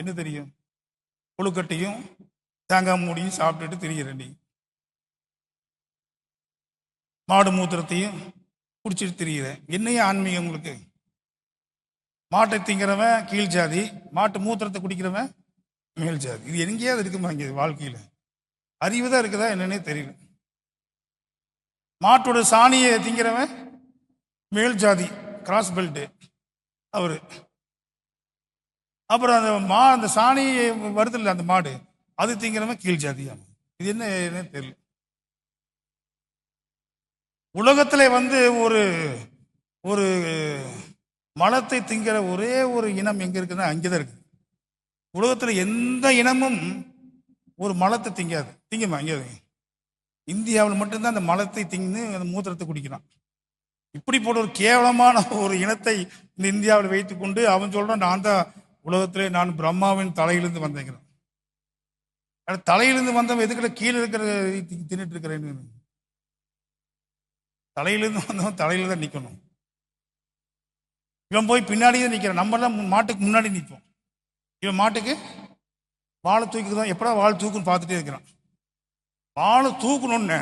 என்ன தெரியும்? கொழுக்கட்டையும் தேங்காய் மூடியும் சாப்பிட்டுட்டு திரிகிற நீ. மாடு மூத்திரத்தையும் குடிச்சிட்டு திரிகிற. என்னையே ஆன்மீகம் உங்களுக்கு? மாட்டை திங்கிறவன் கீழ் ஜாதி, மாட்டு மூத்திரத்தை குடிக்கிறவன் மேல் ஜாதி. இது எங்கேயாவது இருக்குமா இங்கே வாழ்க்கையில? அறிவு தான் இருக்குதா என்னன்னே தெரியல. மாட்டோட சாணியை திங்கிறவன் மேல் ஜாதி, கிராஸ் பெல்ட் அவரு. அப்புறம் அந்த சாணியை வருதில்ல அந்த மாடு, அது திங்கிறவன் கீழ் ஜாதியா. இது என்ன தெரியல. உலகத்துல ஒரு ஒரு மலத்தை திங்கிற ஒரே ஒரு இனம் எங்க இருக்குன்னா அங்கேதான் இருக்கு. உலகத்துல எந்த இனமும் ஒரு மலத்தை திங்காது. திங்குமா? அங்கே இந்தியாவில் மட்டும்தான் அந்த மலத்தை திங்கு அந்த மூத்திரத்தை குடிக்கிறான். இப்படி போல ஒரு கேவலமான ஒரு இனத்தை இந்த இந்தியாவில் வைத்துக் கொண்டு அவன் சொல்றான், நான் தான் உலகத்திலே நான் பிரம்மாவின் தலையிலிருந்து வந்தேங்கிறான். தலையிலிருந்து வந்தவன் எதுக்குள்ள கீழே இருக்கிற தின்னுட்டு இருக்கிறேன்னு? தலையிலிருந்து வந்தவன் தலையில தான் நிற்கணும். இவன் போய் பின்னாடியே நிற்கிறான். நம்ம எல்லாம் மாட்டுக்கு முன்னாடி நிற்போம். இவன் மாட்டுக்கு வாழை தூக்கிதான், எப்படா வாழை தூக்குன்னு பார்த்துட்டே இருக்கிறான். வாழை தூக்கணும்னு